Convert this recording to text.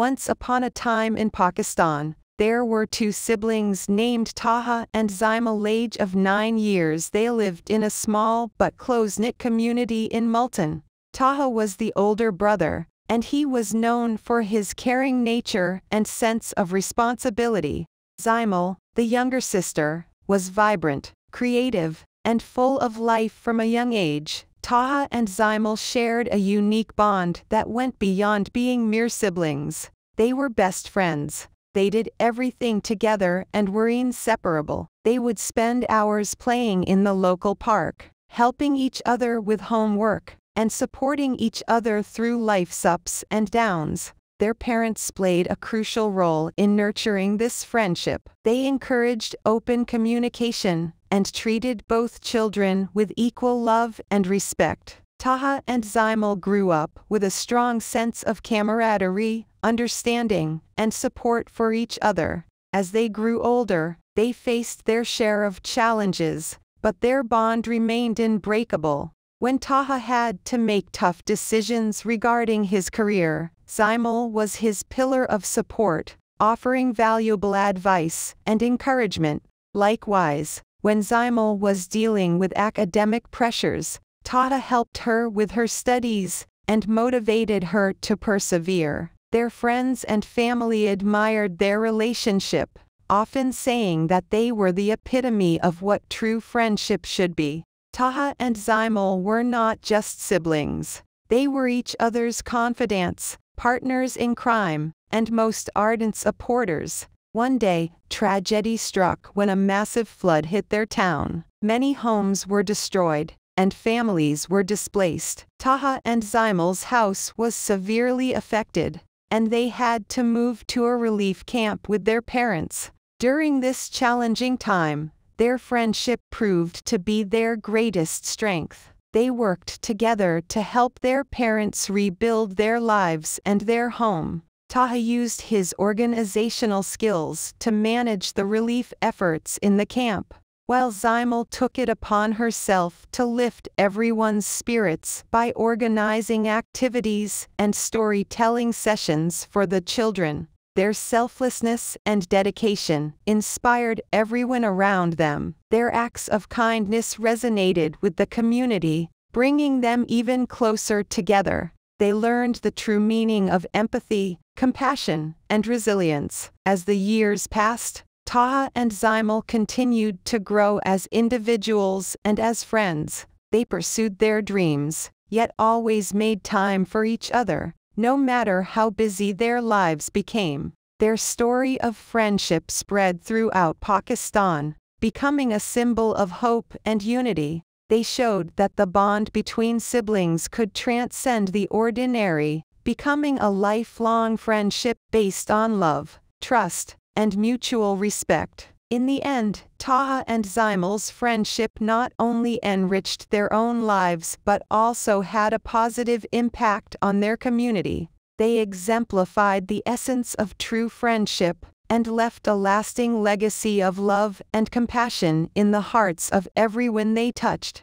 Once upon a time in Pakistan, there were two siblings named Taha and Zimal. Age of 9 years, they lived in a small but close-knit community in Multan. Taha was the older brother, and he was known for his caring nature and sense of responsibility. Zimal, the younger sister, was vibrant, creative, and full of life from a young age. Taha and Zimal shared a unique bond that went beyond being mere siblings. They were best friends. They did everything together and were inseparable. They would spend hours playing in the local park, helping each other with homework, and supporting each other through life's ups and downs. Their parents played a crucial role in nurturing this friendship. They encouraged open communication and treated both children with equal love and respect. Taha and Zimal grew up with a strong sense of camaraderie, understanding, and support for each other. As they grew older, they faced their share of challenges, but their bond remained unbreakable. When Taha had to make tough decisions regarding his career, Zimal was his pillar of support, offering valuable advice and encouragement. Likewise, when Zimal was dealing with academic pressures, Taha helped her with her studies and motivated her to persevere. Their friends and family admired their relationship, often saying that they were the epitome of what true friendship should be. Taha and Zimal were not just siblings. They were each other's confidants, partners in crime, and most ardent supporters. One day, tragedy struck when a massive flood hit their town. Many homes were destroyed, and families were displaced. Taha and Zimal's house was severely affected, and they had to move to a relief camp with their parents. During this challenging time, their friendship proved to be their greatest strength. They worked together to help their parents rebuild their lives and their home. Taha used his organizational skills to manage the relief efforts in the camp, while Zimal took it upon herself to lift everyone's spirits by organizing activities and storytelling sessions for the children. Their selflessness and dedication inspired everyone around them. Their acts of kindness resonated with the community, bringing them even closer together. They learned the true meaning of empathy, compassion, and resilience. As the years passed, Taha and Zimal continued to grow as individuals and as friends. They pursued their dreams, yet always made time for each other, no matter how busy their lives became. Their story of friendship spread throughout Pakistan, becoming a symbol of hope and unity. They showed that the bond between siblings could transcend the ordinary, becoming a lifelong friendship based on love, trust, and mutual respect. In the end, Taha and Zimal's friendship not only enriched their own lives but also had a positive impact on their community. They exemplified the essence of true friendship and left a lasting legacy of love and compassion in the hearts of everyone they touched.